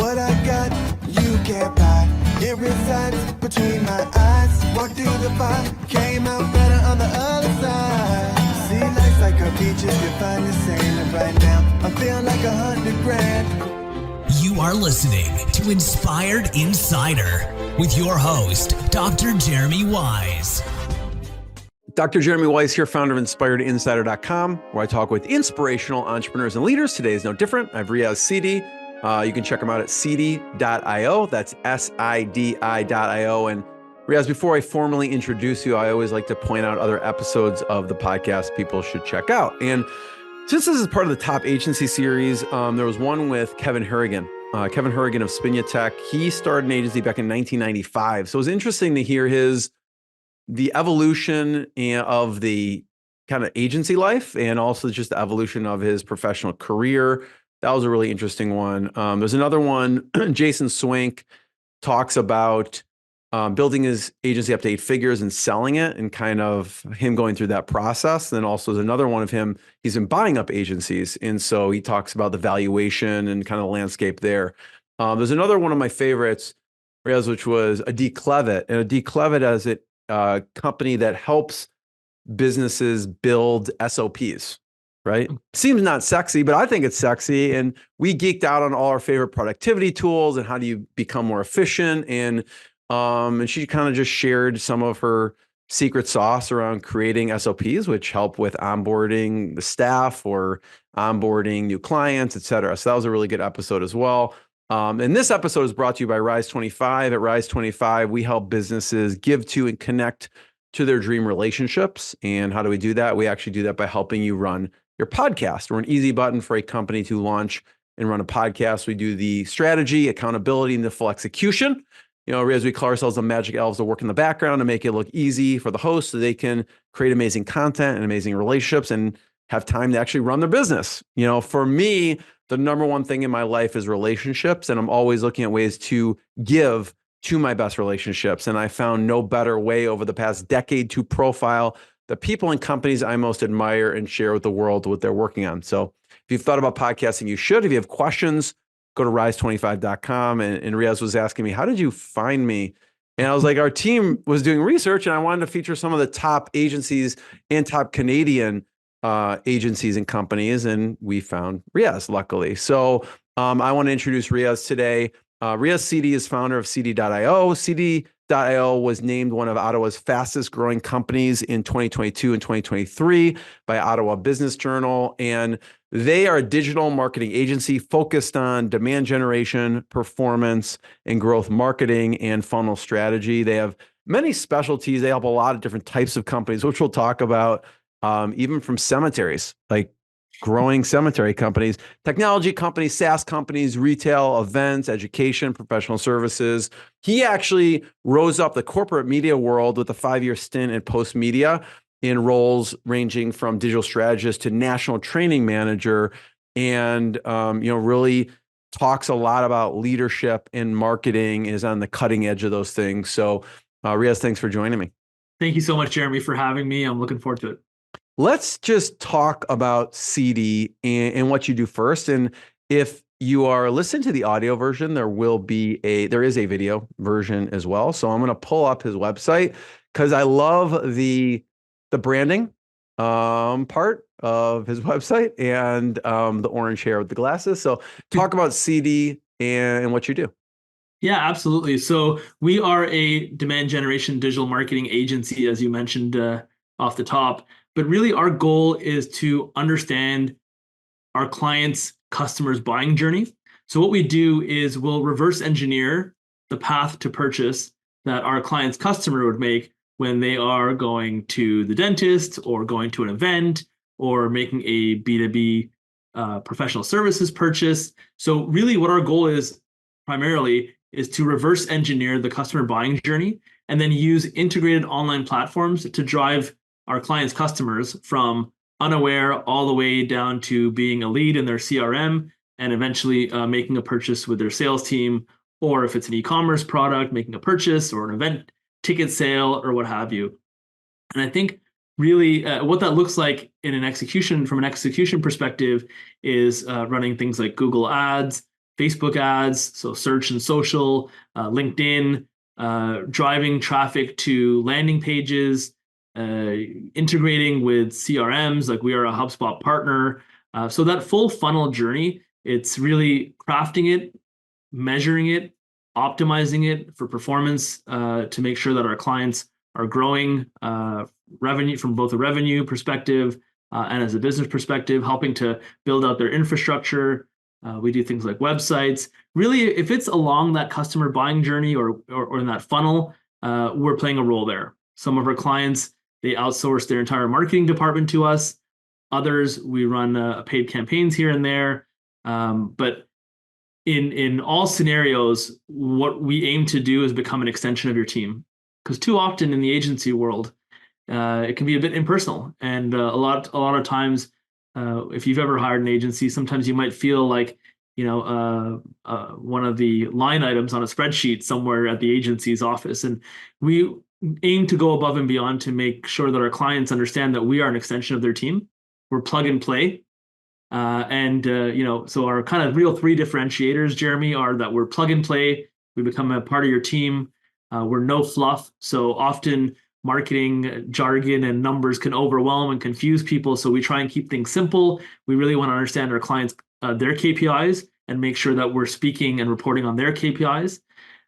What I got, you can't buy. It resides between my eyes. Walked through the fire, came out better on the other side. See, life's like a beach if you find the same. And right now, I'm feeling like 100 grand. You are listening to Inspired Insider with your host, Dr. Jeremy Wise. Dr. Jeremy Wise here, founder of InspiredInsider.com, where I talk with inspirational entrepreneurs and leaders. Today is no different. I have Riaz Sidi. You can check him out at sidi.io. That's SIDI.io. And Riaz, before I formally introduce you, I always like to point out other episodes of the podcast people should check out. And since this is part of the Top Agency series, there was one with Kevin Harrigan. Kevin Harrigan of Spinia Tech. He started an agency back in 1995. So it was interesting to hear the evolution of the kind of agency life and also just the evolution of his professional career. That was a really interesting one. There's another one, Jason Swank talks about building his agency up to 8 figures and selling it and kind of him going through that process. Then also there's another one of him, he's been buying up agencies. And so he talks about the valuation and kind of the landscape there. There's another one of my favorites, Riaz, which was Adi Clevitt. And Adi Clevitt as a company that helps businesses build SOPs. Right? Seems not sexy, but I think it's sexy. And we geeked out on all our favorite productivity tools and how do you become more efficient. And she kind of just shared some of her secret sauce around creating SOPs, which help with onboarding the staff or onboarding new clients, et cetera. So that was a really good episode as well. And this episode is brought to you by Rise 25. At Rise 25, we help businesses give to and connect to their dream relationships. And how do we do that? We actually do that by helping you run your podcast. We're an easy button for a company to launch and run a podcast. We do the strategy, accountability, and the full execution. You know, as we call ourselves the magic elves that work in the background to make it look easy for the host so they can create amazing content and amazing relationships and have time to actually run their business. You know, for me, the number one thing in my life is relationships, and I'm always looking at ways to give to my best relationships. And I found no better way over the past decade to profile the people and companies I most admire and share with the world what they're working on. So if you've thought about podcasting, you should. If you have questions, go to rise25.com. And Riaz was asking me, how did you find me? And I was like, our team was doing research and I wanted to feature some of the top agencies and top Canadian agencies and companies. And we found Riaz, luckily. So I want to introduce Riaz today. Riaz Sidi is founder of Sidi.io. Sidi.io was named one of Ottawa's fastest growing companies in 2022 and 2023 by Ottawa Business Journal. And they are a digital marketing agency focused on demand generation, performance, and growth marketing and funnel strategy. They have many specialties. They help a lot of different types of companies, which we'll talk about, even from cemeteries, like growing cemetery companies, technology companies, SaaS companies, retail, events, education, professional services. He actually rose up the corporate media world with a 5-year stint at Postmedia in roles ranging from digital strategist to national training manager, and really talks a lot about leadership and marketing, is on the cutting edge of those things. So Riaz, thanks for joining me. Thank you so much, Jeremy, for having me. I'm looking forward to it. Let's just talk about Sidi and what you do first. And if you are listening to the audio version, there is a video version as well. So I'm going to pull up his website because I love the branding part of his website and the orange hair with the glasses. So talk about Sidi and what you do. Yeah, absolutely. So we are a demand generation digital marketing agency, as you mentioned off the top. But really, our goal is to understand our clients' customers' buying journey. So what we do is we'll reverse engineer the path to purchase that our client's customer would make when they are going to the dentist or going to an event or making a B2B professional services purchase. So really what our goal is primarily is to reverse engineer the customer buying journey and then use integrated online platforms to drive our clients' customers from unaware all the way down to being a lead in their CRM and eventually making a purchase with their sales team, or if it's an e-commerce product, making a purchase or an event ticket sale or what have you. And I think really what that looks like from an execution perspective is running things like Google Ads, Facebook ads, so search and social, LinkedIn, driving traffic to landing pages, integrating with CRMs, like we are a HubSpot partner. So that full funnel journey, it's really crafting it, measuring it, optimizing it for performance to make sure that our clients are growing revenue from both a revenue perspective and as a business perspective, helping to build out their infrastructure. We do things like websites. Really, if it's along that customer buying journey or in that funnel, we're playing a role there. Some of our clients, they outsource their entire marketing department to us. Others, we run paid campaigns here and there. But in all scenarios, what we aim to do is become an extension of your team. Because too often in the agency world, it can be a bit impersonal, and a lot of times, if you've ever hired an agency, sometimes you might feel like one of the line items on a spreadsheet somewhere at the agency's office. And we aim to go above and beyond to make sure that our clients understand that we are an extension of their team. We're plug and play. So our kind of real three differentiators, Jeremy, are that we're plug and play. We become a part of your team. We're no fluff. So often marketing jargon and numbers can overwhelm and confuse people. So we try and keep things simple. We really want to understand our clients, their KPIs, and make sure that we're speaking and reporting on their KPIs.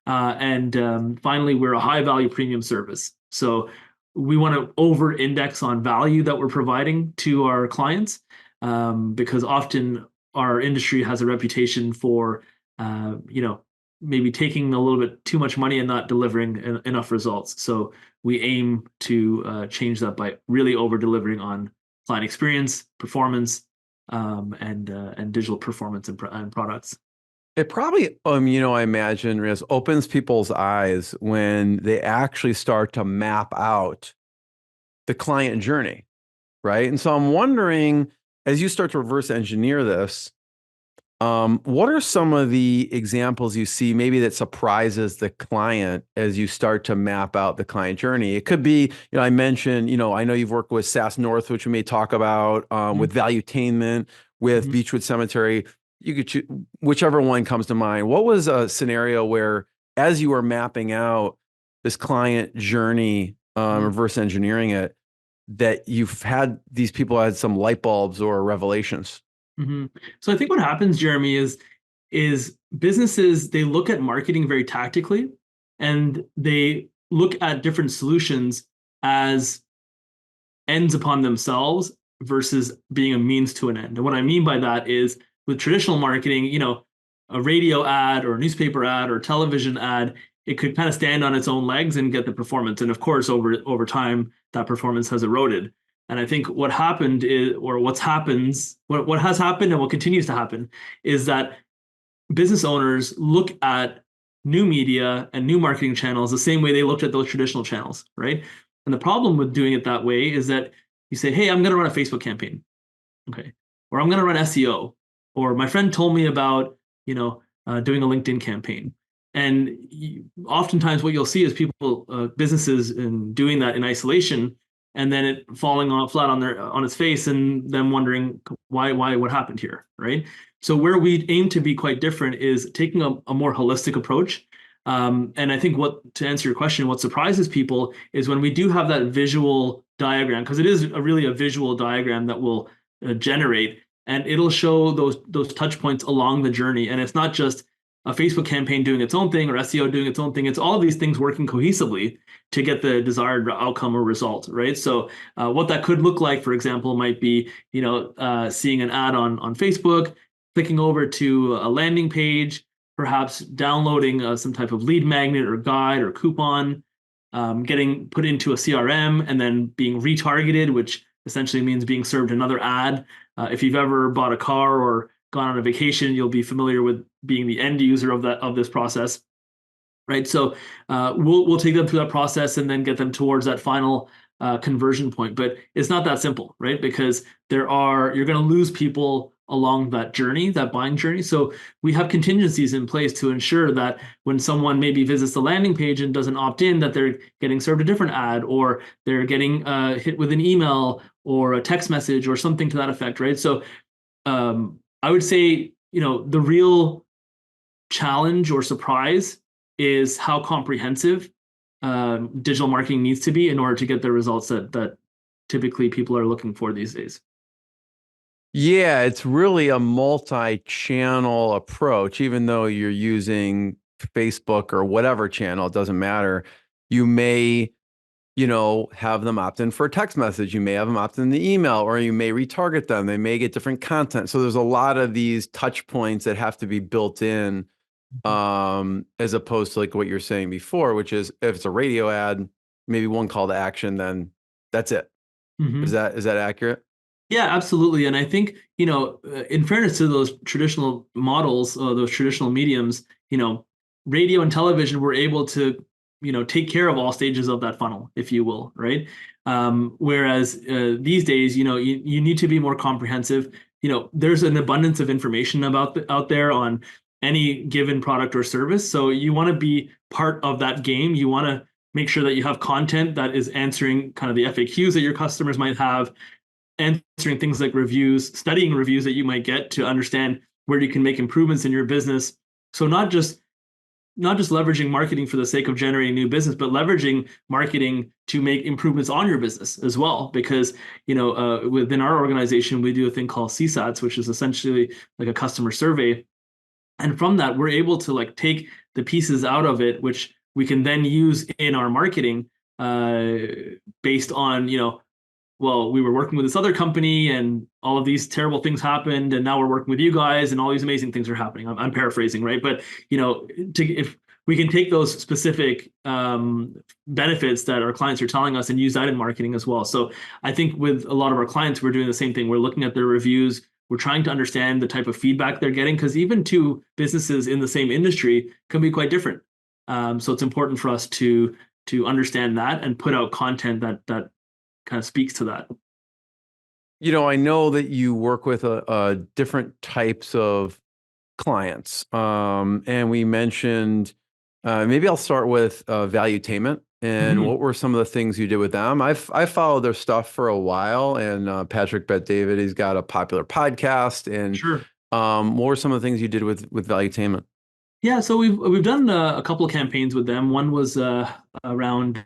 Finally, we're a high value premium service. So we want to over index on value that we're providing to our clients. Because often our industry has a reputation for, maybe taking a little bit too much money and not delivering enough results. So we aim to change that by really over delivering on client experience, performance, and digital performance and products. It probably, I imagine, Riaz, opens people's eyes when they actually start to map out the client journey, right? And so I'm wondering, as you start to reverse engineer this, what are some of the examples you see maybe that surprises the client as you start to map out the client journey? It could be, I mentioned, I know you've worked with SAS North, which we may talk about, with Valuetainment, with Beechwood Cemetery. You could choose whichever one comes to mind. What was a scenario where, as you were mapping out this client journey, reverse engineering it, that you've had these people had some light bulbs or revelations? So I think what happens, Jeremy, is businesses, they look at marketing very tactically, and they look at different solutions as ends upon themselves versus being a means to an end. And what I mean by that is, with traditional marketing, a radio ad or a newspaper ad or a television ad, it could kind of stand on its own legs and get the performance. And of course, over time, that performance has eroded. And I think what happened is, or what has happened and what continues to happen, is that business owners look at new media and new marketing channels the same way they looked at those traditional channels, right? And the problem with doing it that way is that you say, hey, I'm going to run a Facebook campaign, okay, or I'm going to run SEO, or my friend told me about, doing a LinkedIn campaign. And oftentimes what you'll see is people, businesses, in doing that in isolation, and then it falling flat on its face, and them wondering why, what happened here, right? So where we aim to be quite different is taking a more holistic approach. And I think to answer your question, what surprises people is when we do have that visual diagram, because it is really a visual diagram that will generate, and it'll show those touch points along the journey. And it's not just a Facebook campaign doing its own thing or SEO doing its own thing. It's all of these things working cohesively to get the desired outcome or result, right? So what that could look like, for example, might be, seeing an ad on Facebook, clicking over to a landing page, perhaps downloading some type of lead magnet or guide or coupon, getting put into a CRM, and then being retargeted, which essentially means being served another ad. If you've ever bought a car or gone on a vacation, you'll be familiar with being the end user of this process, right? So we'll take them through that process and then get them towards that final conversion point. But it's not that simple, right? Because you're going to lose people along that journey, that buying journey. So we have contingencies in place to ensure that when someone maybe visits the landing page and doesn't opt in, that they're getting served a different ad, or they're getting hit with an email or a text message or something to that effect, right? So I would say, the real challenge or surprise is how comprehensive digital marketing needs to be in order to get the results that typically people are looking for these days. Yeah, it's really a multi-channel approach, even though you're using Facebook or whatever channel, it doesn't matter. You may, have them opt in for a text message. You may have them opt in the email, or you may retarget them. They may get different content. So there's a lot of these touch points that have to be built in, as opposed to like what you're saying before, which is if it's a radio ad, maybe one call to action, then that's it. Mm-hmm. Is that accurate? Yeah, absolutely. And I think, in fairness to those traditional models, those traditional mediums, radio and television were able to, take care of all stages of that funnel, if you will, right? Whereas these days, you need to be more comprehensive. There's an abundance of information out there on any given product or service. So you want to be part of that game. You want to make sure that you have content that is answering kind of the FAQs that your customers might have, answering things like reviews, studying reviews that you might get to understand where you can make improvements in your business. So not just leveraging marketing for the sake of generating new business, but leveraging marketing to make improvements on your business as well. Because within our organization, we do a thing called CSATs, which is essentially like a customer survey, and from that, we're able to like take the pieces out of it, which we can then use in our marketing based on well, we were working with this other company and all of these terrible things happened, and now we're working with you guys and all these amazing things are happening. I'm paraphrasing, right? But if we can take those specific benefits that our clients are telling us and use that in marketing as well. So I think with a lot of our clients, we're doing the same thing. We're looking at their reviews. We're trying to understand the type of feedback they're getting, because even two businesses in the same industry can be quite different. So it's important for us to understand that and put out content that kind of speaks to that. I know that you work with different types of clients, and we mentioned, maybe I'll start with Valuetainment. And what were some of the things you did with them? I followed their stuff for a while, and Patrick Bet-David, he's got a popular podcast. And Sure. What were some of the things you did with Valuetainment? Yeah, so we've done a couple of campaigns with them. One was around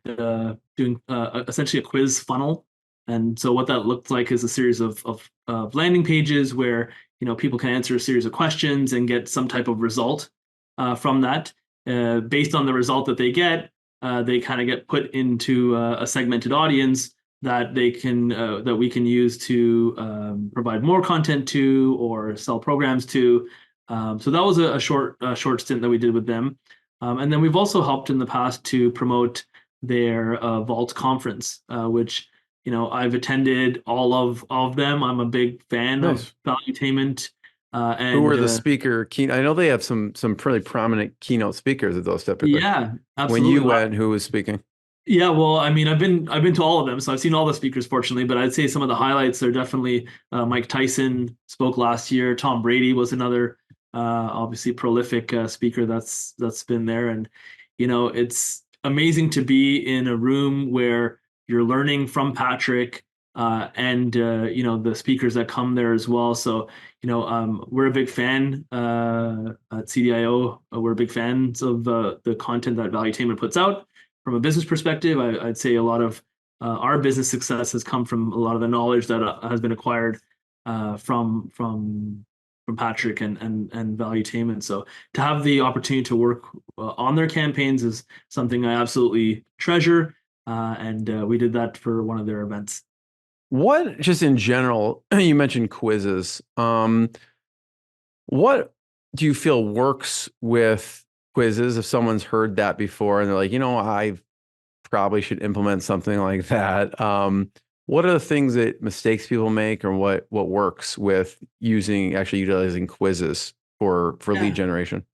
doing essentially a quiz funnel, and so what that looked like is a series of landing pages where people can answer a series of questions and get some type of result from that. Based on the result that they get, they kind of get put into a segmented audience that they can that we can use to provide more content to or sell programs to. So that was a short stint that we did with them. And then we've also helped in the past to promote their Vault conference, which I've attended all of them. I'm a big fan of Valuetainment. And who were the speaker? I know they have some pretty prominent keynote speakers at those typically. Yeah, absolutely. When you went, who was speaking? Yeah, well, I mean, I've been to all of them, so I've seen all the speakers, fortunately. But I'd say some of the highlights are definitely Mike Tyson spoke last year. Tom Brady was another obviously prolific speaker that's been there, and it's amazing to be in a room where you're learning from Patrick and the speakers that come there as well. So we're a big fan at CDIO. We're big fans of the content that Valuetainment puts out. From a business perspective, I'd say a lot of our business success has come from a lot of the knowledge that has been acquired from Patrick and Valuetainment. So to have the opportunity to work on their campaigns is something I absolutely treasure. And we did that for one of their events. What, just in general, you mentioned quizzes. What do you feel works with quizzes? If someone's heard that before and they're like, I probably should implement something like that. What are the things that mistakes people make, or what works with actually utilizing quizzes for lead generation?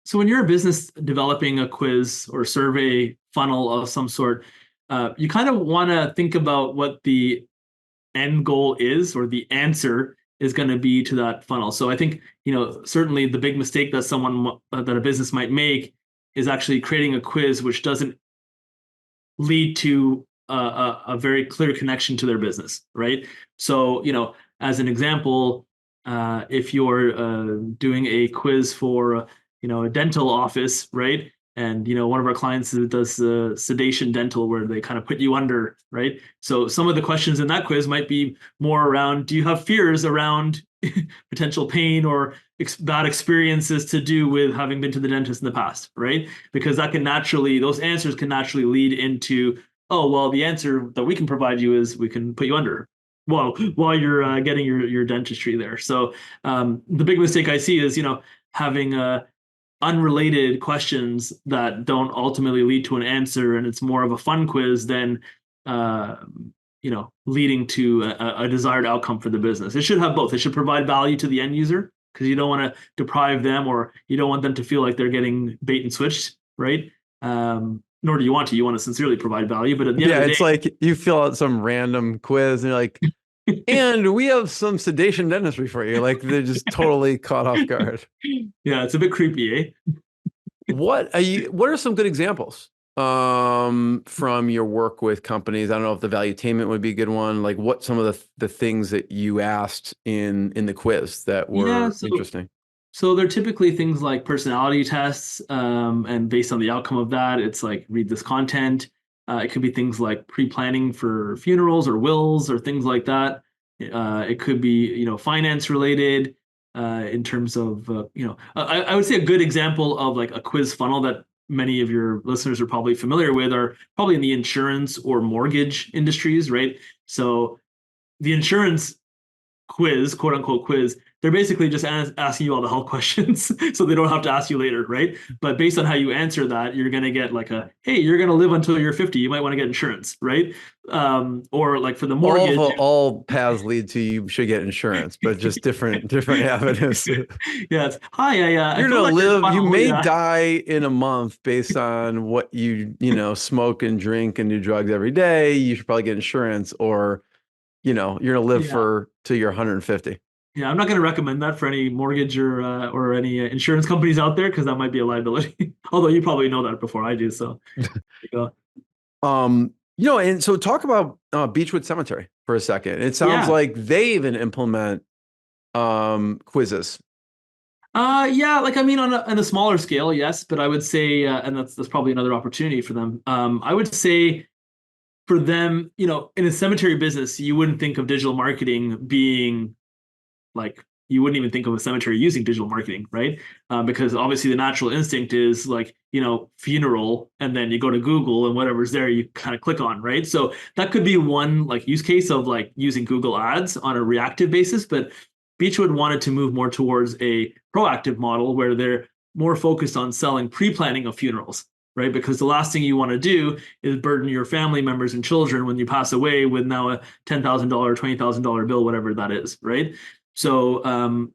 So when you're a business developing a quiz or survey funnel of some sort, you kind of want to think about what the end goal is, or the answer is going to be to that funnel. So I think, certainly the big mistake that that a business might make is actually creating a quiz which doesn't lead to a very clear connection to their business, right? So, as an example, if you're doing a quiz for, a dental office, right? And one of our clients does sedation dental, where they kind of put you under, right? So some of the questions in that quiz might be more around, do you have fears around potential pain or bad experiences to do with having been to the dentist in the past, right? Because those answers can naturally lead into, oh, well, the answer that we can provide you is we can put you under while you're getting your dentistry there. So the big mistake I see is, having unrelated questions that don't ultimately lead to an answer, and it's more of a fun quiz than leading to a desired outcome for the business. It should have both. It should provide value to the end user, because you don't want to deprive them, or you don't want them to feel like they're getting bait and switched, right? Nor do you want to. You want to sincerely provide value, but at the end of the day, it's like you fill out some random quiz and you're like, and we have some sedation dentistry for you. Like they're just totally caught off guard. Yeah, it's a bit creepy, eh? What are some good examples from your work with companies? I don't know if the valuetainment would be a good one. Like what some of the things that you asked in the quiz that were interesting? So they're typically things like personality tests, and based on the outcome of that, it's like, read this content. It could be things like pre-planning for funerals or wills or things like that. It could be, finance related, in terms of, I would say a good example of like a quiz funnel that many of your listeners are probably familiar with are probably in the insurance or mortgage industries, right? So the insurance quiz, quote unquote quiz, they're basically just asking you all the health questions so they don't have to ask you later, right? But based on how you answer that, you're going to get like hey, you're going to live until you're 50. You might want to get insurance, right? Or like for the mortgage. All paths lead to you should get insurance, but just different avenues. Yeah. Hi, you're going to live, you may die in a month based on what you smoke and drink and do drugs every day. You should probably get insurance, or you're going to live till you're 150. Yeah, I'm not going to recommend that for any mortgage or any insurance companies out there, because that might be a liability. Although you probably know that before I do. So, there you go. And so talk about Beechwood Cemetery for a second. It sounds like they even implement quizzes. Like, I mean, on a smaller scale, yes, but I would say, and that's probably another opportunity for them. I would say for them, in a cemetery business, you wouldn't think of digital marketing being like, you wouldn't even think of a cemetery using digital marketing, right? Because obviously the natural instinct is like, funeral, and then you go to Google and whatever's there, you kind of click on, right? So that could be one like use case of like using Google Ads on a reactive basis, but Beechwood wanted to move more towards a proactive model where they're more focused on selling pre-planning of funerals, right? Because the last thing you want to do is burden your family members and children when you pass away with now a $10,000, $20,000 bill, whatever that is, right? So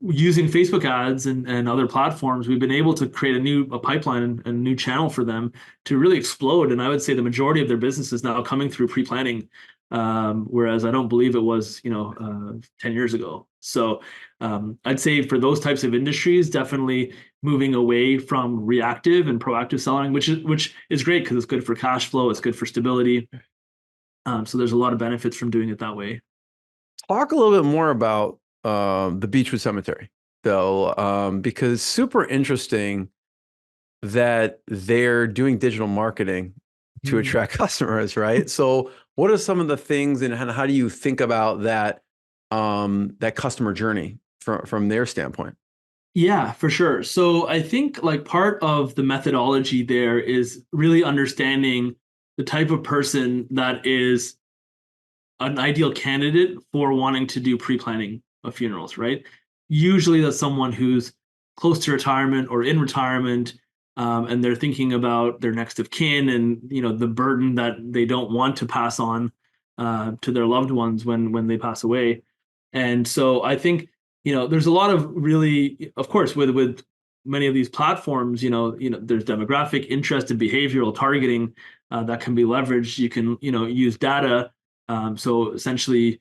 using Facebook ads and other platforms, we've been able to create a pipeline and a new channel for them to really explode. And I would say the majority of their business is now coming through pre-planning, whereas I don't believe it was 10 years ago. So I'd say for those types of industries, definitely moving away from reactive and proactive selling, which is great because it's good for cash flow, it's good for stability. So there's a lot of benefits from doing it that way. Talk a little bit more about the Beechwood Cemetery, though, because super interesting that they're doing digital marketing to attract customers, right? So what are some of the things, and how do you think about that customer journey from their standpoint? Yeah, for sure. So I think like part of the methodology there is really understanding the type of person that is an ideal candidate for wanting to do pre-planning of funerals, right? Usually that's someone who's close to retirement or in retirement, and they're thinking about their next of kin and the burden that they don't want to pass on to their loved ones when they pass away. And so I think there's a lot of really, of course, with many of these platforms, there's demographic interest and behavioral targeting that can be leveraged. You can use data. So essentially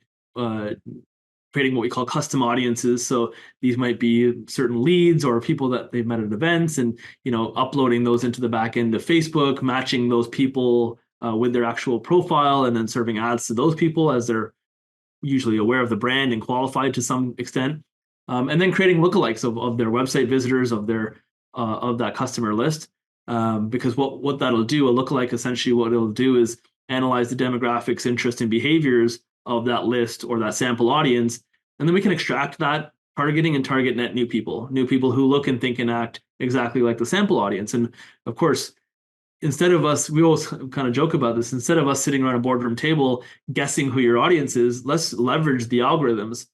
creating what we call custom audiences. So these might be certain leads or people that they've met at events, and uploading those into the back end of Facebook, matching those people with their actual profile, and then serving ads to those people as they're usually aware of the brand and qualified to some extent. And then creating lookalikes of their website visitors, of their of that customer list. Because what that'll do, a lookalike, essentially what it'll do is analyze the demographics, interest, and behaviors of that list or that sample audience, and then we can extract that targeting and target net new people who look and think and act exactly like the sample audience. And of course, instead of us, we always kind of joke about this, instead of us sitting around a boardroom table guessing who your audience is, let's leverage the algorithms.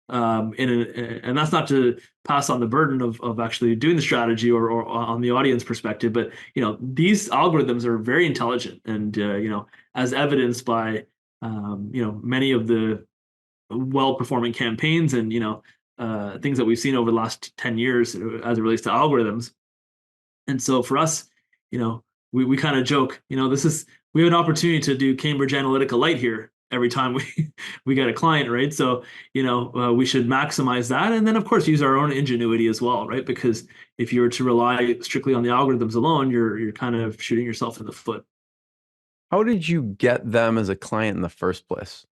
And that's not to pass on the burden of actually doing the strategy or on the audience perspective, but these algorithms are very intelligent, and as evidenced by many of the well-performing campaigns and things that we've seen over the last 10 years as it relates to algorithms. And so for us, we kind of joke, we have an opportunity to do Cambridge Analytica light here every time we get a client, right? So, we should maximize that. And then of course, use our own ingenuity as well, right? Because if you were to rely strictly on the algorithms alone, you're kind of shooting yourself in the foot. How did you get them as a client in the first place?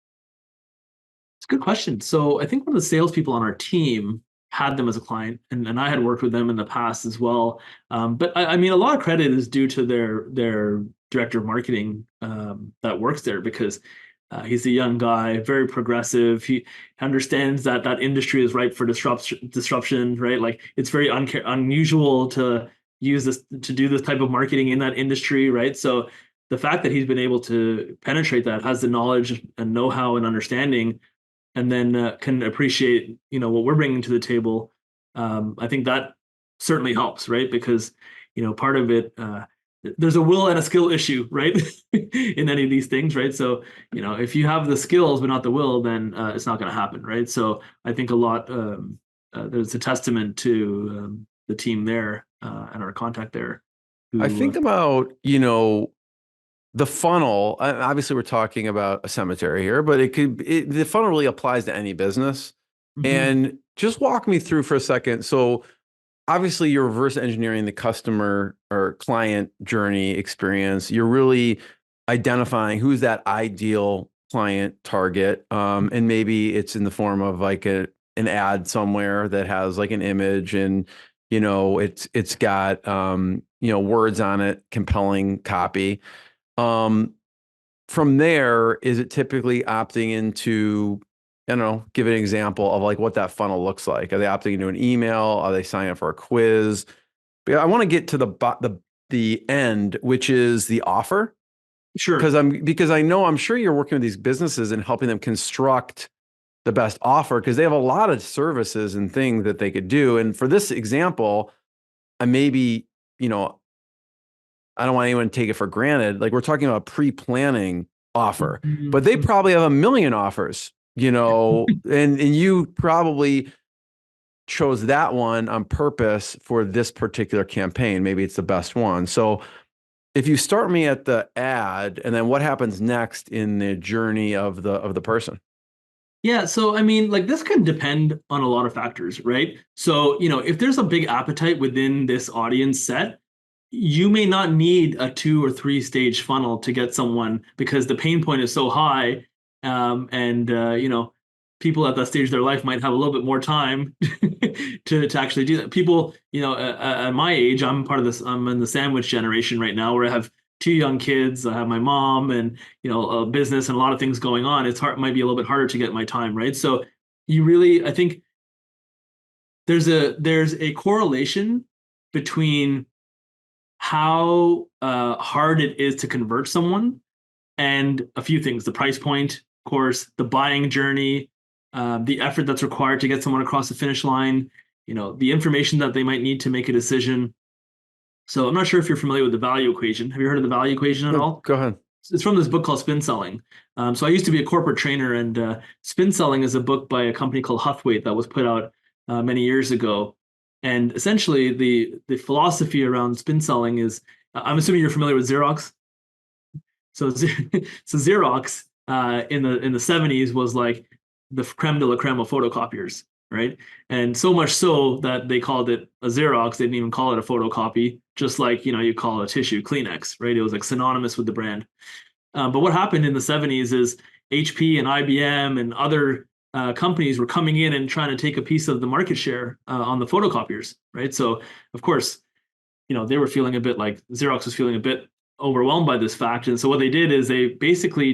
It's a good question. So I think one of the salespeople on our team had them as a client, and I had worked with them in the past as well. But I mean, a lot of credit is due to their director of marketing that works there, because he's a young guy, very progressive. He understands that industry is ripe for disruption, right? Like, it's very unusual to use this, to do this type of marketing in that industry, right? So the fact that he's been able to penetrate that, has the knowledge and know-how and understanding, and then can appreciate, what we're bringing to the table. I think that certainly helps, right? Because, part of it, there's a will and a skill issue, right? In any of these things, right? So, if you have the skills but not the will, then it's not going to happen, right? So I think a lot, there's a testament to the team there and our contact there. I think about, the funnel. Obviously, we're talking about a cemetery here, but the funnel really applies to any business. Mm-hmm. And just walk me through for a second. So obviously, you're reverse engineering the customer or client journey experience. You're really identifying who's that ideal client target. And maybe it's in the form of like an ad somewhere that has like an image, and it's got words on it, compelling copy. From there, is it typically opting into, give an example of like what that funnel looks like? Are they opting into an email? Are they signing up for a quiz? But I want to get to the end, which is the offer. Sure. Because I'm sure you're working with these businesses and helping them construct the best offer, because they have a lot of services and things that they could do. And for this example, maybe, I don't want anyone to take it for granted. Like, we're talking about pre-planning offer, but they probably have 1 million offers, and you probably chose that one on purpose for this particular campaign. Maybe it's the best one. So if you start me at the ad, and then what happens next in the journey of the person? Yeah. So, I mean, like, this can depend on a lot of factors, right? So, if there's a big appetite within this audience set, you may not need a 2 or 3 stage funnel to get someone, because the pain point is so high. And people at that stage of their life might have a little bit more time to actually do that. People, at my age, I'm part of this, I'm in the sandwich generation right now, where I have 2 young kids. I have my mom and, a business and a lot of things going on. It's hard, might be a little bit harder to get my time, right? So I think there's a correlation between how hard it is to convert someone and a few things: the price point, of course, the buying journey, the effort that's required to get someone across the finish line, the information that they might need to make a decision. So I'm not sure if you're familiar with the value equation. Have you heard of the value equation at all? Go ahead. It's from this book called Spin Selling. So I used to be a corporate trainer, and Spin Selling is a book by a company called Huthwaite that was put out many years ago. And essentially, the philosophy around spin selling is, I'm assuming you're familiar with Xerox. So Xerox in the 70s was like the creme de la creme of photocopiers, right? And so much so that they called it a Xerox. They didn't even call it a photocopy, just like you call a tissue Kleenex, right? It was like synonymous with the brand. But what happened in the 70s is HP and IBM and other companies were coming in and trying to take a piece of the market share on the photocopiers, right? So, of course, they were feeling a bit like Xerox was feeling a bit overwhelmed by this fact. And so what they did is they basically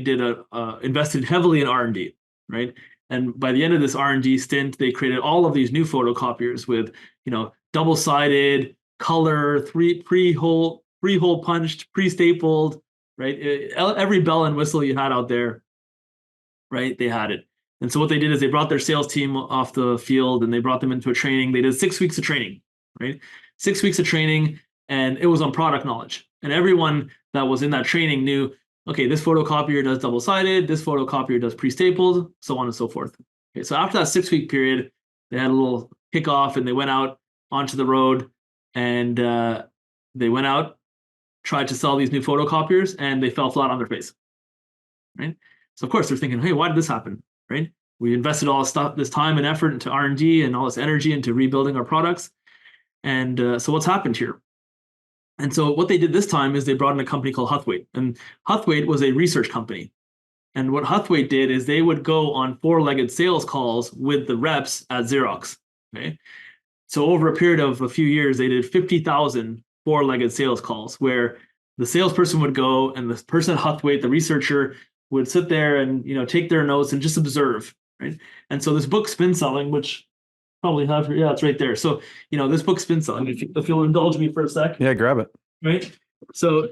invested heavily in R&D, right? And by the end of this R&D stint, they created all of these new photocopiers with, double-sided, color, pre-hole punched, pre-stapled, right? Every bell and whistle you had out there, right? They had it. And so what they did is they brought their sales team off the field and they brought them into a training. They did 6 weeks of training, right? 6 weeks of training, and it was on product knowledge. And everyone that was in that training knew, okay, this photocopier does double-sided, this photocopier does pre-stapled, so on and so forth. Okay, so after that 6-week period, they had a little kickoff and they went out onto the road and they went out, tried to sell these new photocopiers, and they fell flat on their face, right? So of course they're thinking, hey, why did this happen, right? We invested all this time and effort into R&D and all this energy into rebuilding our products. And so what's happened here? And so what they did this time is they brought in a company called Huthwaite. And Huthwaite was a research company. And what Huthwaite did is they would go on four-legged sales calls with the reps at Xerox. Okay. So over a period of a few years, they did 50,000 four-legged sales calls where the salesperson would go and the person at Huthwaite, the researcher, would sit there and take their notes and just observe. Right. And so this book, Spin Selling, which probably have here. Yeah, it's right there. So, this book's Spin Selling. If you'll indulge me for a sec. Yeah, grab it. Right. So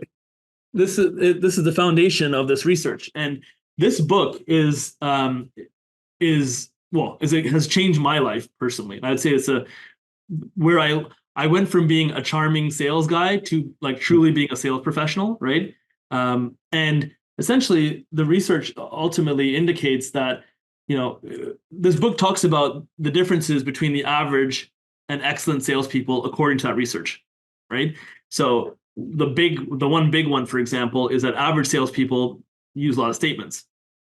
this is the foundation of this research. And this book it has changed my life personally. I'd say it's where I went from being a charming sales guy to like truly being a sales professional. Right. And essentially the research ultimately indicates that this book talks about the differences between the average and excellent salespeople according to that research, right? So the one big one, for example, is that average salespeople use a lot of statements.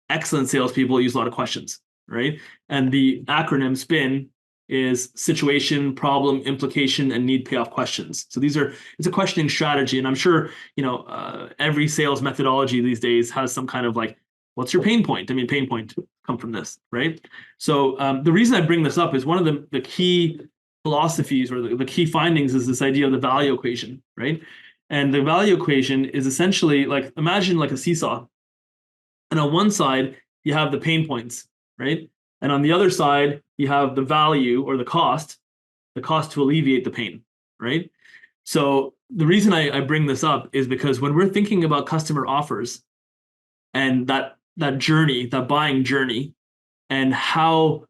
Excellent salespeople use a lot of questions, right? And the acronym SPIN is situation, problem, implication, and need payoff questions. So it's a questioning strategy. And I'm sure, every sales methodology these days has some kind of like, what's your pain point? I mean, pain point come from this, right? So the reason I bring this up is one of the key philosophies or the key findings is this idea of the value equation, right? And the value equation is essentially like, imagine like a seesaw. And on one side, you have the pain points, right? And on the other side, you have the value or the cost to alleviate the pain, right? So the reason I bring this up is because when we're thinking about customer offers and that journey, that buying journey, and how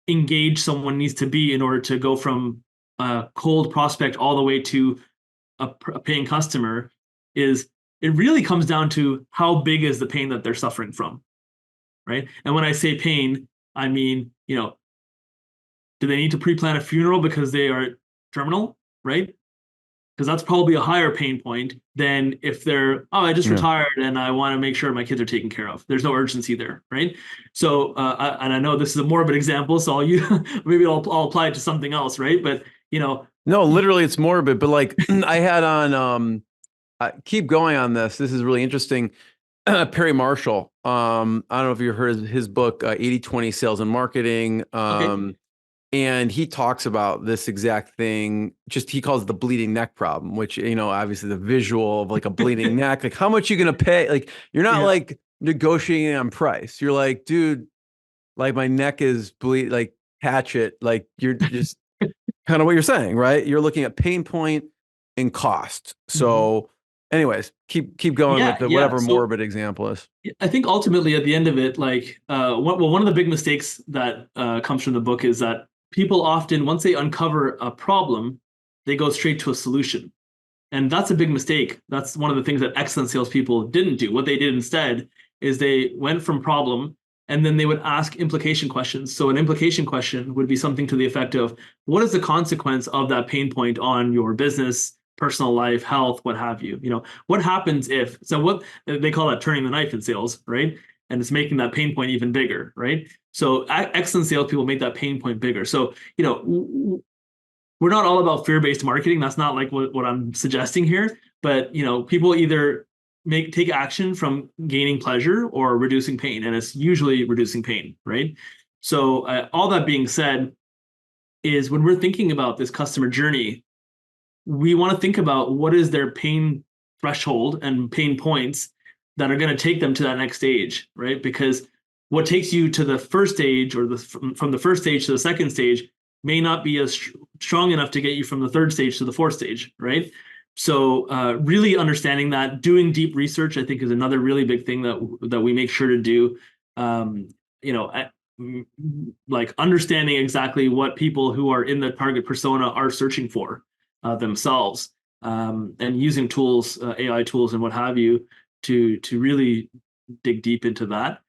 engaged someone needs to be in order to go from a cold prospect all the way to a paying customer, it really comes down to how big is the pain that they're suffering from, right? And when I say pain, I mean, do they need to pre-plan a funeral because they are terminal, right? Because that's probably a higher pain point than if they're, I just retired and I want to make sure my kids are taken care of. There's no urgency there, right? So, and I know this is a morbid example, so maybe I'll apply it to something else, right? But no, literally, it's morbid. But like I had on, keep going on this. This is really interesting. Perry Marshall. I don't know if you heard his book, 80-20 Sales and Marketing. Okay. And he talks about this exact thing. He calls it the bleeding neck problem, which, obviously the visual of like a bleeding neck, like how much you going to pay? Like, you're not like negotiating on price. You're like, dude, like my neck is bleed, like patch it. Like you're just kind of what you're saying, right? You're looking at pain point and cost. So anyways, keep going with whatever morbid example is. I think ultimately at the end of it, like, one of the big mistakes that comes from the book is that people often, once they uncover a problem, they go straight to a solution. And that's a big mistake. That's one of the things that excellent salespeople didn't do. What they did instead is they went from problem and then they would ask implication questions. So an implication question would be something to the effect of, what is the consequence of that pain point on your business, personal life, health, what have you? What happens if, so what they call that turning the knife in sales, right? And it's making that pain point even bigger, right? So excellent salespeople make that pain point bigger. So, we're not all about fear-based marketing. That's not like what I'm suggesting here, but, people either take action from gaining pleasure or reducing pain. And it's usually reducing pain, right? So all that being said is when we're thinking about this customer journey, we want to think about what is their pain threshold and pain points that are going to take them to that next stage, right? Because what takes you to the first stage or from the first stage to the second stage may not be as strong enough to get you from the third stage to the fourth stage, right? So really understanding that, doing deep research, I think, is another really big thing that we make sure to do. Like understanding exactly what people who are in the target persona are searching for themselves, and using tools, AI tools and what have you, to really dig deep into that.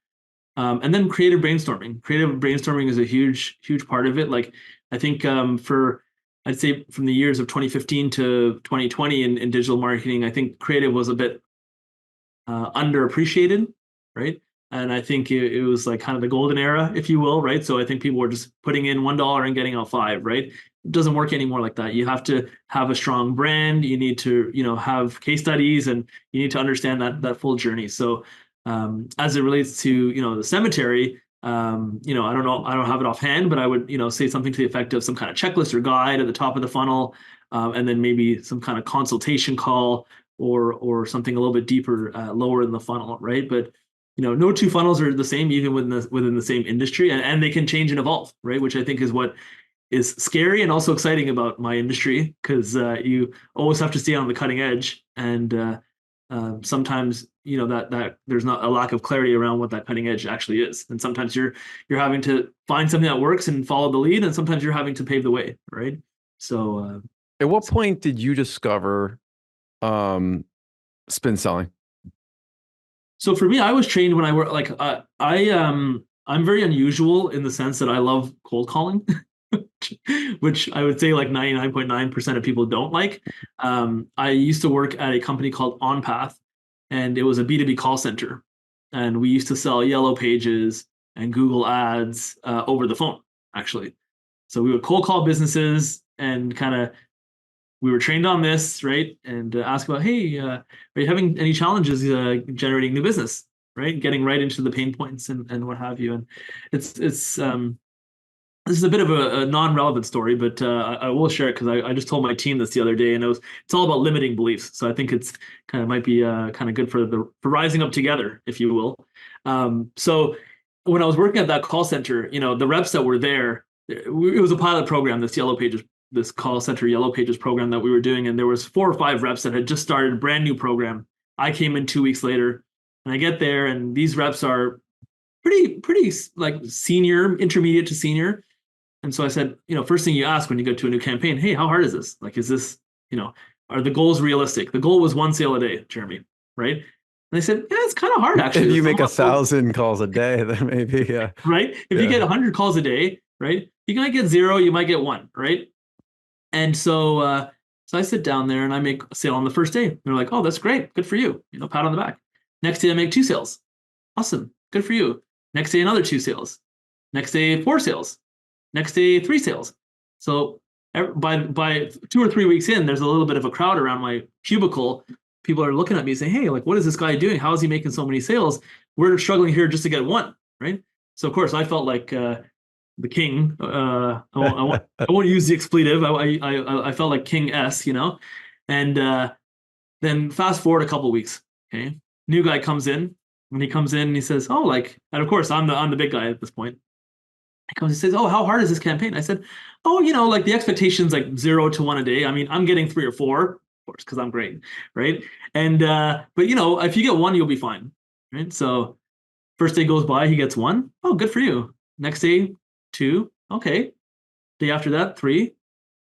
And then creative brainstorming. Creative brainstorming is a huge part of it. Like I think I'd say from the years of 2015 to 2020 in digital marketing, I think creative was a bit underappreciated, right? And I think it was like kind of the golden era, if you will, right? So I think people were just putting in $1 and getting out 5, right? It doesn't work anymore like that. You have to have a strong brand. You need to, have case studies, and you need to understand that full journey. So as it relates to, the cemetery, I don't know, I don't have it offhand, but I would, say something to the effect of some kind of checklist or guide at the top of the funnel, and then maybe some kind of consultation call or something a little bit deeper, lower in the funnel, right? But no two funnels are the same, even within the same industry, and they can change and evolve, right? Which I think is what is scary and also exciting about my industry, because you always have to stay on the cutting edge, and sometimes that there's not a lack of clarity around what that cutting edge actually is, and sometimes you're having to find something that works and follow the lead, and sometimes you're having to pave the way, right? So, at what point did you discover spin selling? So for me, I was trained when I work like I'm very unusual in the sense that I love cold calling, which I would say like 99.9% of people don't like. I used to work at a company called OnPath, and it was a B2B call center, and we used to sell Yellow Pages and Google Ads over the phone, actually. So we would cold call businesses and we were trained on this, right? And ask about, hey, are you having any challenges generating new business, right? Getting right into the pain points and what have you. And it's this is a bit of a non-relevant story, but I will share it because I just told my team this the other day, and it's all about limiting beliefs. So I think it's might be kind of good for rising up together, if you will. So when I was working at that call center, the reps that were there, it was a pilot program, this call center Yellow Pages program that we were doing, and there was 4 or 5 reps that had just started a brand new program. I came in 2 weeks later, and I get there, and these reps are pretty like senior, intermediate to senior. And so I said, first thing you ask when you go to a new campaign, hey, how hard is this? Like, is this, are the goals realistic? The goal was 1 sale a day, Jeremy, right? And they said, yeah, it's kind of hard, actually. If you make 1,000 calls a day, then maybe, yeah. Right? If you get 100 calls a day, right? You might get 0, you might get 1, right? And so I sit down there and I make a sale on the first day. They're like, oh, that's great. Good for you. Pat on the back. Next day I make 2 sales. Awesome. Good for you. Next day, another 2 sales. Next day, 4 sales. Next day, 3 sales. So by 2 or 3 weeks in, there's a little bit of a crowd around my cubicle. People are looking at me saying, hey, like, what is this guy doing? How is he making so many sales? We're struggling here just to get 1, right? So of course I felt like the king. I won't use the expletive. I felt like King S, and then fast forward a couple of weeks. Okay, new guy comes in. When he comes in, he says, "Oh, like," and of course I'm the big guy at this point. He comes and says, "Oh, how hard is this campaign?" I said, "Oh, like the expectation's like 0 to 1 a day. I mean, I'm getting 3 or 4, of course, because I'm great, right? And but if you get 1, you'll be fine, right? So first day goes by, he gets 1. Oh, good for you. Next day, 2. Okay. Day after that, 3.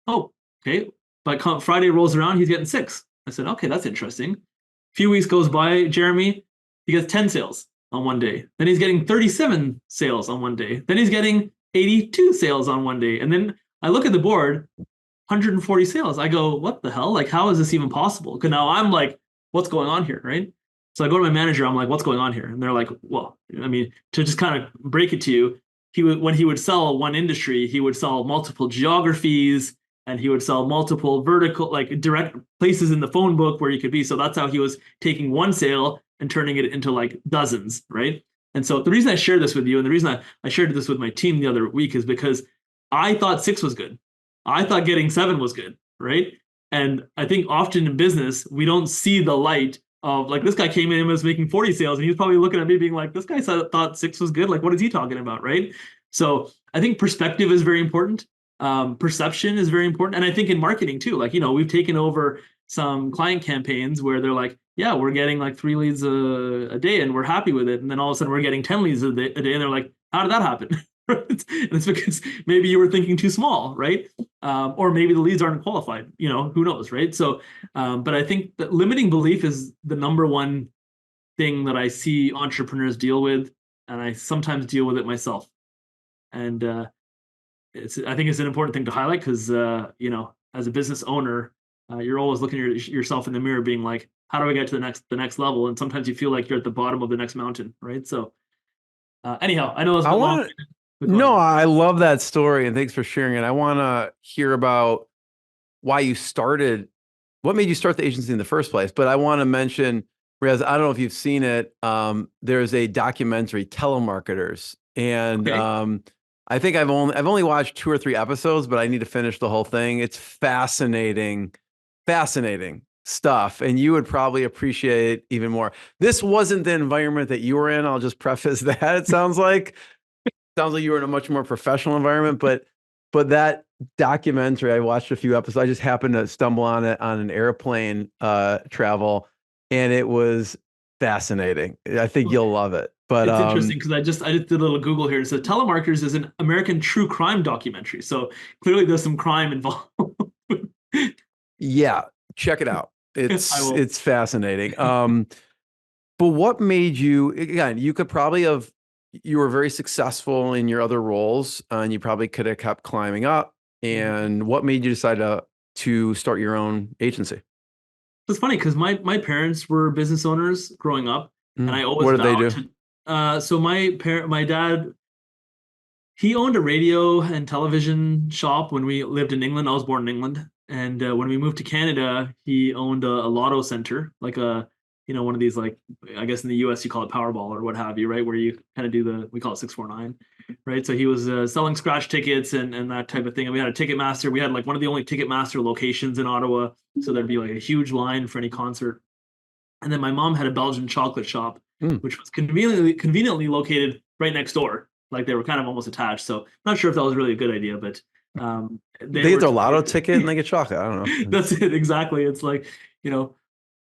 Oh, okay. But Friday rolls around, he's getting 6. I said, okay, that's interesting. A few weeks goes by, Jeremy, he gets 10 sales on one day. Then he's getting 37 sales on one day. Then he's getting 82 sales on one day. And then I look at the board, 140 sales. I go, what the hell? Like, how is this even possible? Because now I'm like, what's going on here, right? So I go to my manager, I'm like, what's going on here? And they're like, well, I mean, to just kind of break it to you, when he would sell one industry, he would sell multiple geographies, and he would sell multiple vertical, like direct places in the phone book where he could be. So that's how he was taking 1 sale and turning it into like dozens, right? And so the reason I share this with you, and the reason I shared this with my team the other week, is because I thought 6 was good. I thought getting 7 was good, right? And I think often in business, we don't see the light of like, this guy came in and was making 40 sales, and he was probably looking at me being like, this guy thought 6 was good. Like, what is he talking about? Right. So I think perspective is very important. Perception is very important. And I think in marketing too, like, we've taken over some client campaigns where they're like, yeah, we're getting like 3 leads a day and we're happy with it. And then all of a sudden we're getting 10 leads a day. And they're like, how did that happen? And it's because maybe you were thinking too small, right? Or maybe the leads aren't qualified, who knows, right? So, but I think that limiting belief is the number one thing that I see entrepreneurs deal with. And I sometimes deal with it myself. And I think it's an important thing to highlight because, as a business owner, you're always looking at yourself in the mirror being like, how do I get to the next level? And sometimes you feel like you're at the bottom of the next mountain, right? So anyhow, I know it's a bit long. No, I love that story, and thanks for sharing it. I want to hear about why you started, what made you start the agency in the first place. But I want to mention, Riaz, I don't know if you've seen it. There's a documentary, Telemarketers, and Okay. I think I've only watched 2 or 3 episodes, but I need to finish the whole thing. It's fascinating stuff, and you would probably appreciate it even more. This wasn't the environment that you were in. I'll just preface that. It sounds like you were in a much more professional environment, but that documentary, I watched a few episodes. I just happened to stumble on it on an airplane travel, and it was fascinating. I think you'll love it. But It's interesting because I just did a little Google here. So Telemarketers is an American true crime documentary. So clearly there's some crime involved. yeah, check it out. I will. It's fascinating. But what made you, again, you were very successful in your other roles, and you probably could have kept climbing up. And what made you decide to start your own agency? It's funny because my parents were business owners growing up, and I always What did they vowed do? to. So my dad, he owned a radio and television shop when we lived in England. I was born in England, and when we moved to Canada, he owned a lotto center, like one of these, like, I guess in the U.S. you call it Powerball or what have you, right? Where you kind of do we call it 649, right? So he was selling scratch tickets and that type of thing. And we had a Ticketmaster. We had like one of the only Ticketmaster locations in Ottawa, so there'd be like a huge line for any concert. And then my mom had a Belgian chocolate shop, Mm. which was conveniently located right next door. Like they were kind of almost attached. So not sure if that was really a good idea, but They they get were. their lotto ticket and they get chocolate. I don't know. That's it exactly. It's like,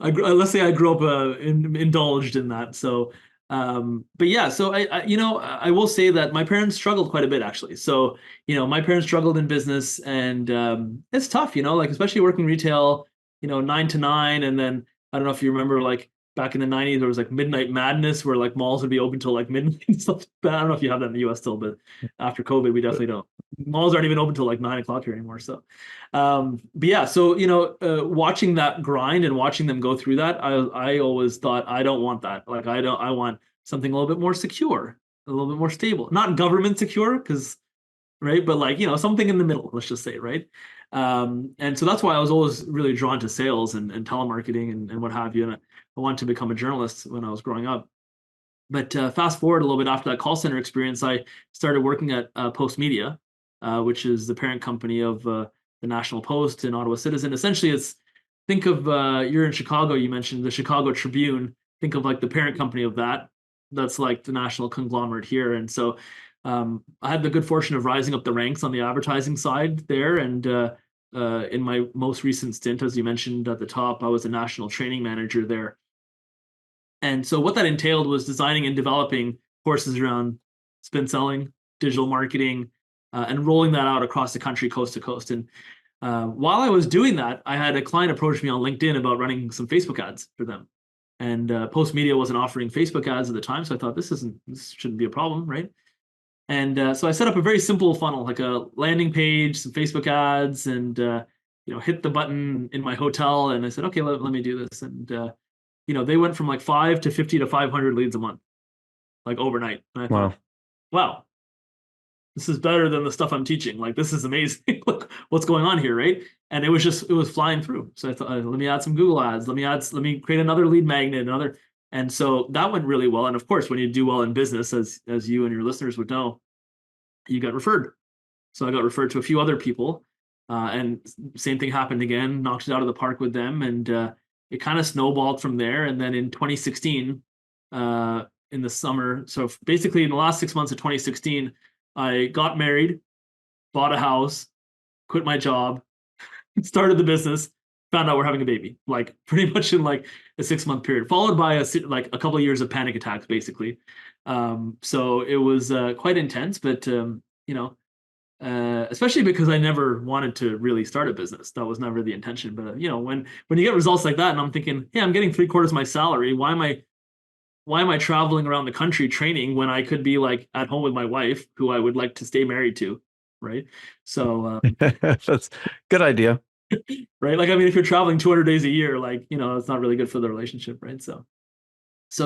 let's say I grew up indulged in that. So, but yeah. So I will say that my parents struggled quite a bit actually. So my parents struggled in business, and it's tough. Like especially working retail. 9 to 9, and then I don't know if you remember, like back in the 90s, there was like midnight madness where like malls would be open till like midnight and stuff like that. I don't know if you have that in the US still, but after COVID, we definitely don't. Malls aren't even open till like 9 o'clock here anymore. So, but yeah, so, watching that grind and watching them go through that, I always thought, I don't want that. Like, I want something a little bit more secure, a little bit more stable, not government secure, because, right. But like, something in the middle, let's just say, right. And so that's why I was always really drawn to sales and telemarketing and what have you. And I wanted to become a journalist when I was growing up. But fast forward a little bit after that call center experience, I started working at Postmedia, which is the parent company of the National Post and Ottawa Citizen. Essentially, think of you're in Chicago. You mentioned the Chicago Tribune. Think of like the parent company of that. That's like the national conglomerate here. And so I had the good fortune of rising up the ranks on the advertising side there. And in my most recent stint, as you mentioned at the top, I was a national training manager there. And so what that entailed was designing and developing courses around spin selling, digital marketing, and rolling that out across the country, coast to coast. And while I was doing that, I had a client approach me on LinkedIn about running some Facebook ads for them. And Postmedia wasn't offering Facebook ads at the time, so I thought this shouldn't be a problem, right? And so I set up a very simple funnel, like a landing page, some Facebook ads, and hit the button in my hotel. And I said, okay, let me do this. And they went from like 5 to 50 to 500 leads a month, like overnight. And I thought, wow, this is better than the stuff I'm teaching. Like this is amazing. Look what's going on here, right? And it was flying through. So I thought, let me add some Google ads. Let me create another lead magnet, and so that went really well. And of course, when you do well in business, as you and your listeners would know, you got referred. So I got referred to a few other people. And same thing happened again, knocked it out of the park with them. And it kind of snowballed from there. And then in 2016, in the summer, so basically in the last 6 months of 2016, I got married, bought a house, quit my job, started the business, found out we're having a baby, like pretty much in like a 6 month period, followed by a couple of years of panic attacks, basically. So it was quite intense, but especially because I never wanted to really start a business. That was never the intention. But when you get results like that, and I'm thinking, yeah, I'm getting 3/4 of my salary. Why am I traveling around the country training when I could be like at home with my wife, who I would like to stay married to, right? So That's a good idea. right, like I mean, if you're traveling 200 days a year, like it's not really good for the relationship, right? So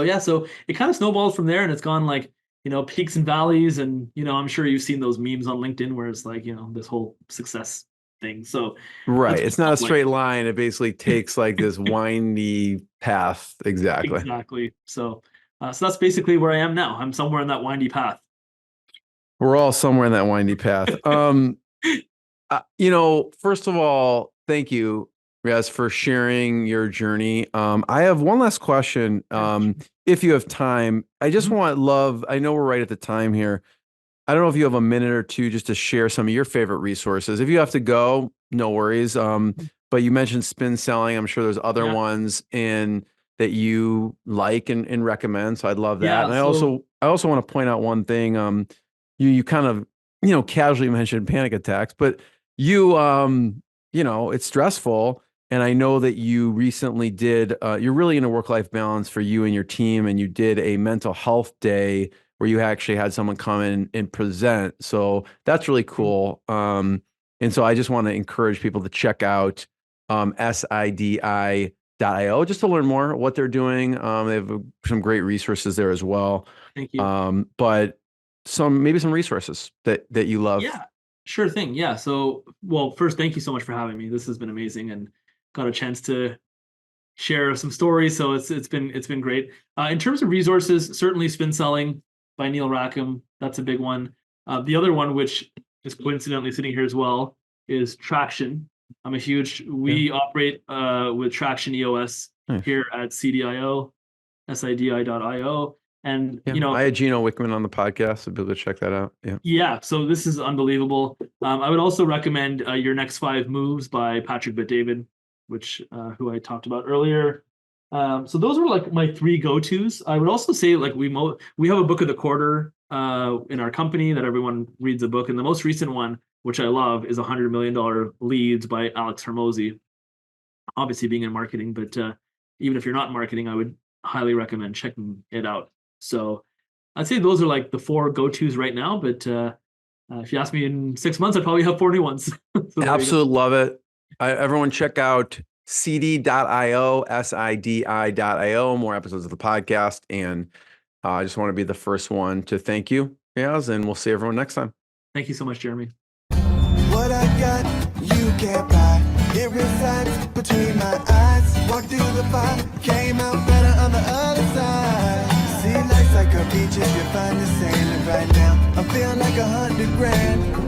yeah, so it kind of snowballed from there, and it's gone like peaks and valleys, and I'm sure you've seen those memes on LinkedIn where it's like this whole success thing. So Right. that's It's not a like straight line. It basically takes like this windy path. Exactly. exactly. So that's basically where I am now. I'm somewhere in that windy path. We're all somewhere in that windy path. First of all, thank you, Riaz, for sharing your journey. I have one last question. If you have time, I just I know we're right at the time here. I don't know if you have a minute or two just to share some of your favorite resources. If you have to go, no worries. But you mentioned spin selling. I'm sure there's other ones that you like and recommend. So I'd love that. Yeah, And I also want to point out one thing. You kind of, casually mentioned panic attacks, but it's stressful. And I know that you recently you're really in a work-life balance for you and your team, and you did a mental health day where you actually had someone come in and present. So that's really cool. And so I just want to encourage people to check out SIDI.io just to learn more what they're doing. They have some great resources there as well. Thank you. But maybe some resources that you love. Yeah, sure thing. Yeah. So, well, first, thank you so much for having me. This has been amazing, and got a chance to share some stories. So it's been great. In terms of resources, certainly Spin Selling by Neil Rackham. That's a big one. The other one, which is coincidentally sitting here as well, is Traction. We operate with Traction EOS here at CDIO, SIDI.io. And I had Gino Wickman on the podcast, so be able to check that out. Yeah, so this is unbelievable. I would also recommend Your Next 5 Moves by Patrick Bet-David, who I talked about earlier. So those were like my 3 go-tos. I would also say like we have a book of the quarter in our company that everyone reads a book, and the most recent one, which I love, is $100 Million Leads by Alex Hormozi. Obviously, being in marketing, but even if you're not in marketing, I would highly recommend checking it out. So I'd say those are like the 4 go-tos right now, but if you ask me in 6 months, I'd probably have 4 new ones. So absolutely love it. Everyone check out cd.io, SIDI.io, more episodes of the podcast. And I just want to be the first one to thank you, Riaz, and we'll see everyone next time. Thank you so much, Jeremy. What I got, you can't buy. It resides between my eyes. Walked through the fire, came out better on the other side. See, life's like a beach if you find the sailing right now. I'm feeling like 100 grand.